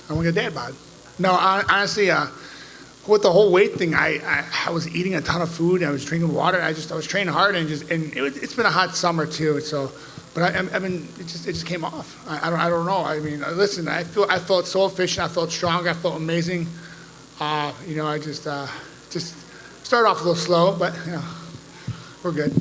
I don't get a dad bod. No, honestly, with the whole weight thing, I was eating a ton of food. I was drinking water. I was training hard, and it's been a hot summer too. So, but I mean, it just came off. I don't know. I mean, listen, I felt so efficient. I felt strong. I felt amazing. I just started off a little slow, but we're good.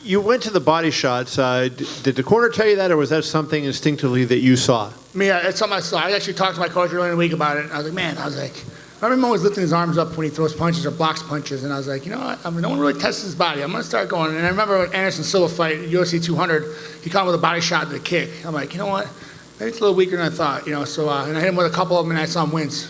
You went to the body shots. Did the corner tell you that, or was that something instinctively that you saw? It's something I saw. I actually talked to my coach earlier in the week about it. I was like, I remember him always lifting his arms up when he throws punches or blocks punches, and I was like, you know what? No one really tests his body. I'm going to start going. And I remember when Anderson Silva fight, UFC 200, he caught him with a body shot and a kick. I'm like, you know what? Maybe it's a little weaker than I thought. So and I hit him with a couple of them, and I saw him wince.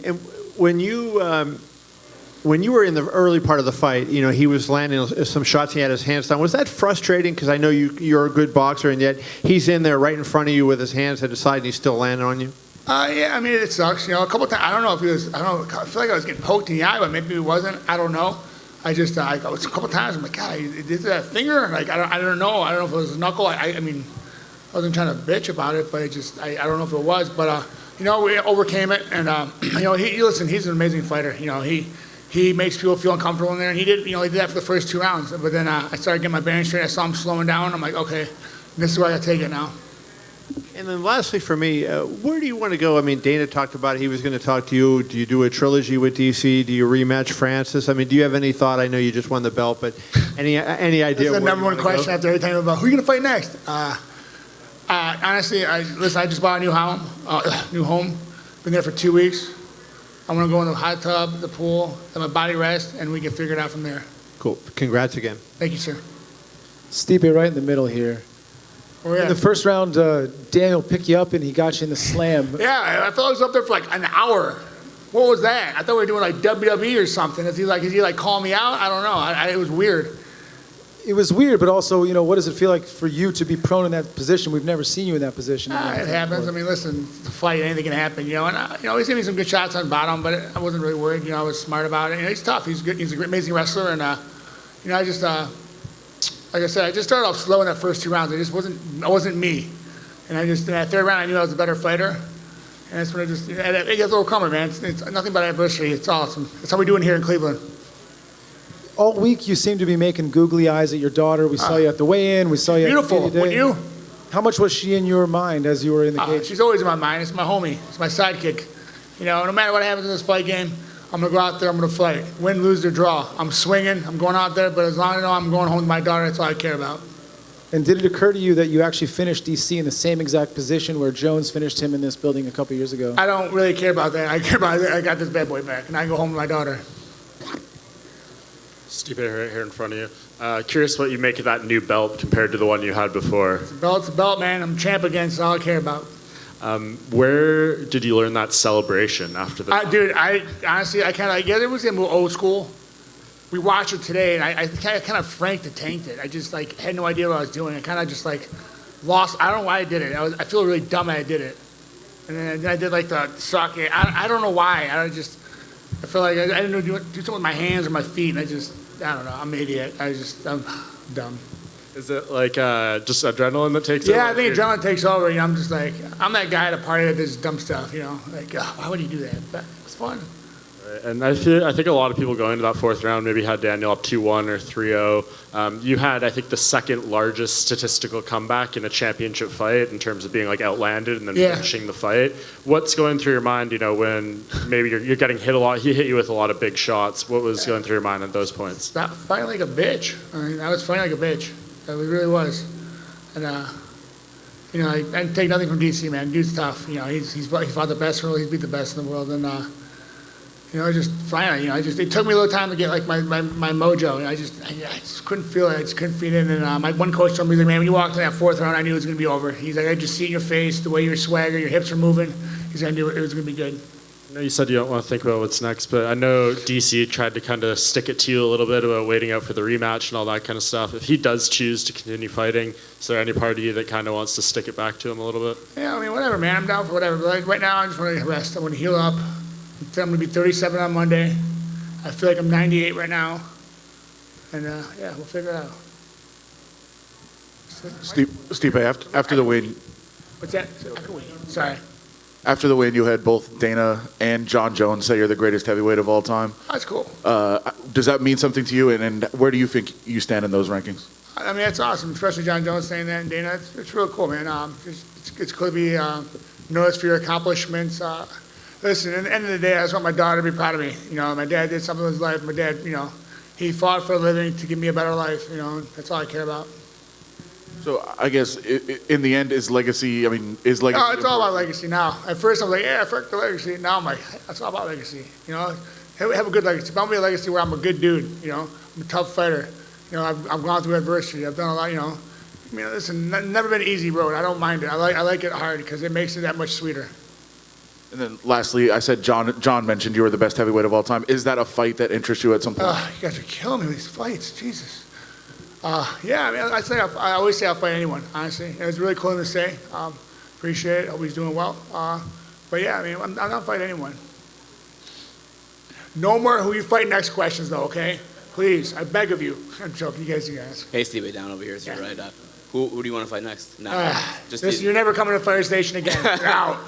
And when you were in the early part of the fight, he was landing some shots. He had his hands down. Was that frustrating? Because I know you're a good boxer, and yet he's in there right in front of you with his hands at his side, and he's still landing on you. Yeah, I mean, it sucks. A couple of times, I don't know if he was, I feel like I was getting poked in the eye, but maybe he wasn't. I don't know. I was a couple of times, I'm like, God, is that a finger? Like, I don't know. I don't know if it was a knuckle. I mean, I wasn't trying to bitch about it, but I don't know if it was. But, we overcame it. And, listen, he's an amazing fighter. He makes people feel uncomfortable in there. And he did that for the first 2 rounds. But then I started getting my bearings straight. I saw him slowing down. I'm like, okay, this is where I got to take it now. And then lastly for me, where do you want to go? I mean, Dana talked about he was going to talk to you. Do you do a trilogy with DC? Do you rematch Francis? I mean, do you have any thought? I know you just won the belt, but any idea? That's the number one question after every time about who are you going to fight next? Honestly, I just bought a new home. Been there for 2 weeks. I want to go in the hot tub, the pool, let my body rest, and we can figure it out from there. Cool. Congrats again. Thank you, sir. Stipe right in the middle here. In the first round, Daniel picked you up and he got you in the slam. Yeah, I thought I was up there for like an hour. What was that? I thought we were doing like WWE or something. Is he calling me out? I don't know. It was weird. It was weird, but also, what does it feel like for you to be prone in that position? We've never seen you in that position. It happens. Before. I mean, listen, the fight, anything can happen, And he's giving me some good shots on the bottom, but I wasn't really worried. I was smart about it. He's tough. He's good. He's an amazing wrestler, and I just. Like I said, I just started off slow in that first 2 rounds. I wasn't me. And in that third round, I knew I was a better fighter. And that's when it gets overcomer, man. It's nothing but adversity. It's awesome. That's how we do it here in Cleveland. All week, you seem to be making googly eyes at your daughter. We saw you at the weigh-in. We saw you beautiful. At the Beautiful. Wouldn't you? How much was she in your mind as you were in the cage? She's always in my mind. It's my homie. It's my sidekick. No matter what happens in this fight game, I'm going to go out there, I'm going to fight. Win, lose, or draw. I'm swinging, I'm going out there, but as long as I know I'm going home with my daughter, that's all I care about. And did it occur to you that you actually finished DC in the same exact position where Jones finished him in this building a couple years ago? I don't really care about that. I care about I got this bad boy back, and I can go home with my daughter. Stipe right here in front of you. Curious what you make of that new belt compared to the one you had before. It's a belt, man. I'm champ again, so all I care about. Where did you learn that celebration after the dude, honestly, it was in old school. We watched it today, and I kind of franked the tanked it. I just had no idea what I was doing. I kind of just lost. I don't know why I did it. I feel really dumb that I did it. And then I did the suck it. I don't know why. I feel like I didn't do something with my hands or my feet, and I don't know. I'm an idiot. I'm dumb. Is it just adrenaline that takes over? Yeah, I think adrenaline takes over. I'm just I'm that guy at a party that does dumb stuff. Why would you do that? But it's fun. Right. And I think a lot of people going into that fourth round maybe had Daniel up 2-1 or 3-0. You had, I think, the second largest statistical comeback in a championship fight in terms of being outlanded and then finishing the fight. What's going through your mind, when maybe you're getting hit a lot? He hit you with a lot of big shots. What was going through your mind at those points? Stop fighting like a bitch. I was fighting like a bitch. It really was. And, I didn't take nothing from DC, man. Dude's tough. He fought the best world. He's beat the best in the world. And, just finally, it took me a little time to get my mojo. I just couldn't feel it. I just couldn't feed in. And my one coach told me, man, when you walked in that fourth round, I knew it was going to be over. He's like, I just see it in your face, the way your swagger, your hips are moving. He's like, I knew it was going to be good. I know you said you don't want to think about what's next, but I know DC tried to kind of stick it to you a little bit about waiting out for the rematch and all that kind of stuff. If he does choose to continue fighting, is there any part of you that kind of wants to stick it back to him a little bit? Yeah, whatever, man. I'm down for whatever. But right now, I just want to rest. I want to heal up. I'm going to be 37 on Monday. I feel like I'm 98 right now. And, we'll figure it out. Stipe, after the win. What's that? Sorry. After the win, you had both Dana and John Jones say you're the greatest heavyweight of all time. That's cool. Does that mean something to you? And where do you think you stand in those rankings? I mean, it's awesome, especially John Jones saying that, and Dana. It's real cool, man. It's cool to be noticed for your accomplishments. Listen, at the end of the day, I just want my daughter to be proud of me. You know, my dad did something in his life. My dad, you know, he fought for a living to give me a better life. You know, that's all I care about. So I guess in the end, is legacy? I mean, is legacy? Oh, it's all about legacy now. At first, I was like, yeah, fuck the legacy. Now I'm like, it's all about legacy. You know, have a good legacy. But I want to be a legacy where I'm a good dude. You know, I'm a tough fighter. You know, I've gone through adversity. I've done a lot. You know, I mean, listen, never been an easy road. I don't mind it. I like it hard because it makes it that much sweeter. And then lastly, I said John mentioned you were the best heavyweight of all time. Is that a fight that interests you at some point? You guys are killing me with these fights. Jesus. Yeah, I mean, I always say I'll fight anyone, honestly. It was really cool to say. Appreciate it. Hope he's doing well. But yeah, I mean, I'm going to fight anyone. No more who you fight next questions, though, okay? Please, I beg of you. I'm joking. You guys. Hey, Stipe, down over here. So you're right. Who do you want to fight next? No, listen, you're never coming to the fire station again. You're out.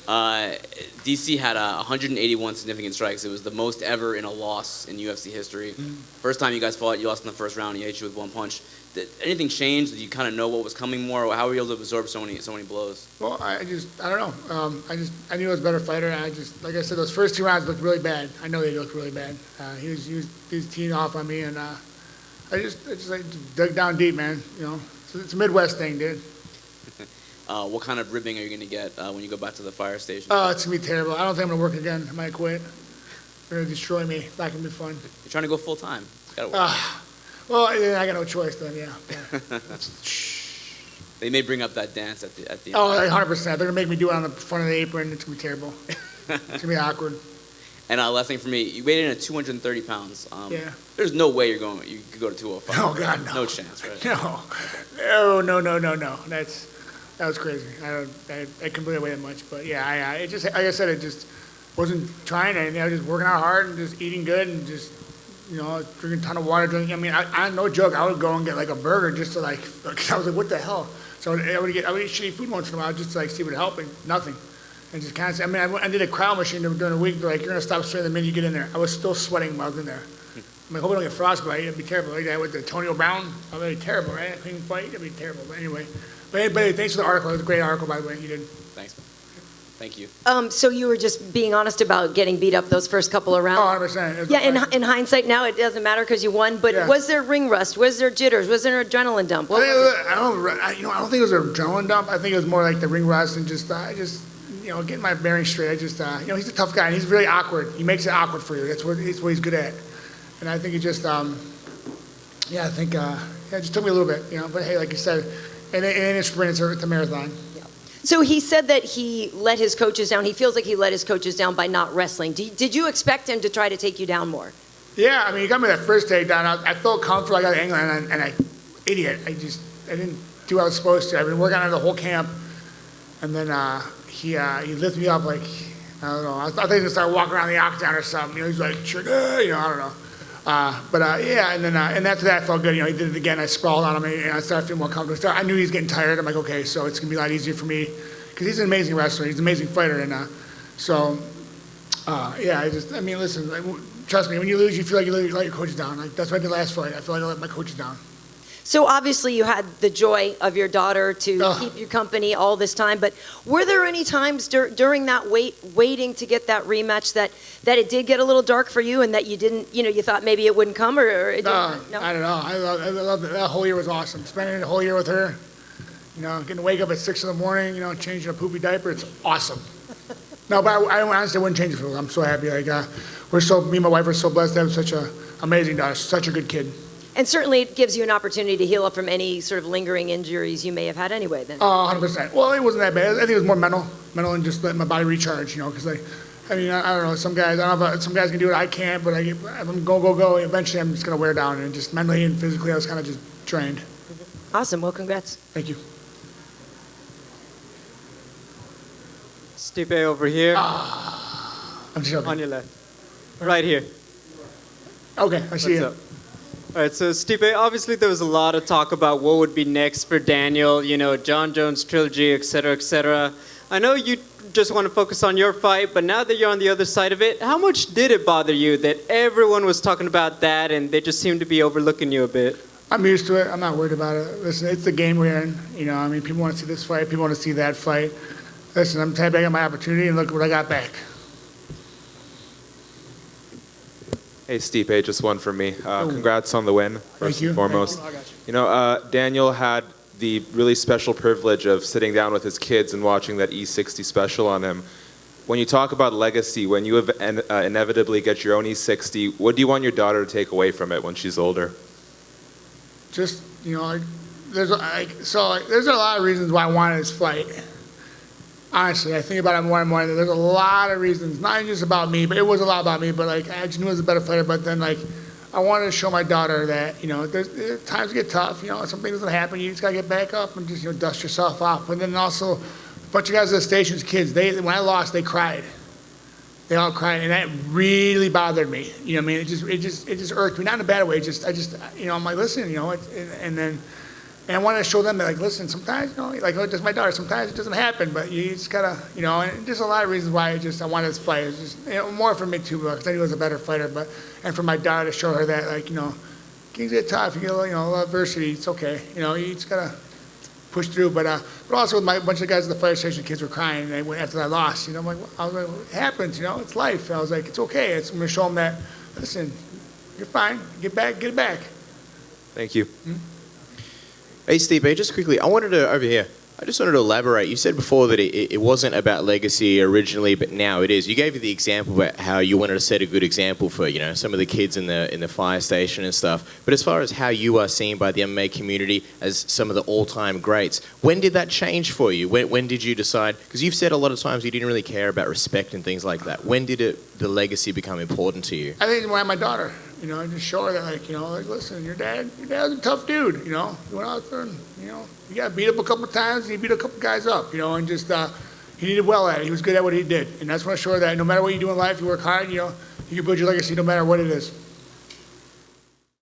DC had 181 significant strikes. It was the most ever in a loss in UFC history. First time you guys fought, you lost in the first round. He hit you with one punch. Did anything change? Did you kind of know what was coming more? Or how were you able to absorb so many blows? Well, I don't know. I knew I was a better fighter. Like I said, those first 2 rounds looked really bad. I know they looked really bad. He was teeing off on me, and I just dug down deep, man. You know, it's a Midwest thing, dude. What kind of ribbing are you going to get when you go back to the fire station? Oh, it's going to be terrible. I don't think I'm going to work again. I might quit. They're going to destroy me. It's not going to be fun. You're trying to go full time. It's got to work. Well, yeah, I got no choice then, yeah. They may bring up that dance at the end. Oh, 100%. They're going to make me do it on the front of the apron. It's going to be terrible. It's going to be awkward. And last thing for me, you weighed in at 230 pounds. Yeah. There's no way you could go to 205. Oh, God, no. No chance, right? No. No. That was crazy. I couldn't believe I weighed that much. But yeah, it just, like I said, it just wasn't trying anything. I was just working out hard and just eating good and just, you know, drinking a ton of water. I mean, I no joke, I would go and get like a burger just to like, because I was like, what the hell? So I would eat shitty food once in a while just to like see what would help, and nothing. And just constantly, I mean, I did a crowd machine during the week. They're like, you're going to stop sweating the minute you get in there. I was still sweating while I was in there. I'm like, hope I don't get frostbite. It'd be terrible. Like that with Antonio Brown. That'd be terrible, right? Clean fight. That'd be terrible. But anyway. But thanks for the article. It was a great article, by the way. You did. Thanks. Thank you. So you were just being honest about getting beat up those first couple of rounds? Oh, 100%. Yeah, in hindsight now, it doesn't matter because you won, but was there ring rust? Was there jitters? Was there an adrenaline dump? What was it? I don't think it was an adrenaline dump. I think it was more like the ring rust and just getting my bearings straight. He's a tough guy, and he's really awkward. He makes it awkward for you. That's what he's good at. And I think it just, it just took me a little bit, But hey, like you said, and in a sprint, it's a marathon. Yeah. So he said that he let his coaches down. He feels like he let his coaches down by not wrestling. Did you expect him to try to take you down more? Yeah, I mean, he got me that first takedown. I felt comfortable. I got the angle, and I didn't do what I was supposed to. I've been working on it the whole camp, and then he lifted me up like, I don't know. I thought he was gonna start walking around the octagon or something. He's like, I don't know. And then and after that, I felt good. He did it again. I sprawled on him, and I started feeling more comfortable. I knew he was getting tired. I'm like, okay, so it's gonna be a lot easier for me because he's an amazing wrestler. He's an amazing fighter, and listen. Trust me, when you lose, you feel like you let your coaches down. Like that's what I did last fight. I feel like I let my coaches down. So obviously you had the joy of your daughter to keep you company all this time, but were there any times during that waiting to get that rematch that it did get a little dark for you and that you didn't, you thought maybe it wouldn't come or it didn't? No? I don't know. I love it. That whole year was awesome. Spending the whole year with her, getting to wake up at 6 in the morning, changing a poopy diaper, it's awesome. No, but I honestly wouldn't change it for her. I'm so happy. Like, me and my wife are so blessed to have such an amazing daughter, such a good kid. And certainly it gives you an opportunity to heal up from any sort of lingering injuries you may have had anyway then. 100%. Well, it wasn't that bad. I think it was more mental and just letting my body recharge, because I don't know, some guys, I don't know if some guys can do it, I can't, but if I'm go, eventually I'm just going to wear down, and just mentally and physically I was kind of just drained. Awesome. Well, congrats. Thank you. Stipe over here. I'm joking. On your left. Right here. Okay, I see you. All right, so Stipe, obviously there was a lot of talk about what would be next for Daniel, John Jones trilogy, et cetera, et cetera. I know you just want to focus on your fight, but now that you're on the other side of it, how much did it bother you that everyone was talking about that and they just seemed to be overlooking you a bit? I'm used to it. I'm not worried about it. Listen, it's the game we're in. You know, I mean, people want to see this fight. People want to see that fight. Listen, I'm happy I got my opportunity, and look what I got back. Hey, Stipe, just one for me. Congrats on the win, first and foremost. You know, Daniel had the really special privilege of sitting down with his kids and watching that E60 special on him. When you talk about legacy, when you inevitably get your own E60, what do you want your daughter to take away from it when she's older? Just, you know, there's a lot of reasons why I wanted this fight. Honestly, I think about it more and more. There's a lot of reasons, not just about me, but it was a lot about me. But like, I just knew I was a better fighter. But then, like, I wanted to show my daughter that, you know, times get tough. You know, something doesn't happen. You just gotta get back up and just, you know, dust yourself off. But then also, a bunch of guys at the stations, kids, when I lost, they cried. They all cried, and that really bothered me. You know what I mean? It just irked me, not in a bad way. You know, I'm like, listen, you know, and I wanted to show them that, like, listen, sometimes, you know, like just my daughter, sometimes it doesn't happen, but you just gotta, you know, and just a lot of reasons why I wanted this fight. It's just, you know, more for me too, because I knew I was a better fighter, and for my daughter to show her that, like, you know, things get tough, you get, you know, a lot of adversity, it's okay, you know, you just gotta push through. But also with a bunch of guys at the fire station, kids were crying after I lost. You know, I was like, it happens. You know, it's life. I was like, it's okay. I'm gonna show them that. Listen, you're fine. Get it back. Thank you. Hmm? Hey, Stipe, just quickly, I just wanted to elaborate. You said before that it wasn't about legacy originally, but now it is. You gave the example about how you wanted to set a good example for, you know, some of the kids in the fire station and stuff. But as far as how you are seen by the MMA community as some of the all-time greats, when did that change for you? When did you decide? Because you've said a lot of times you didn't really care about respect and things like that. When did the legacy become important to you? I think when I had my daughter, you know, just show her that, like, you know, like, listen, your dad's a tough dude, you know. You went out there and, you know, you got beat up a couple of times, and he beat a couple guys up, you know, and just, he did well at it. He was good at what he did. And that's when I show her that no matter what you do in life, you work hard, you know, you can build your legacy no matter what it is.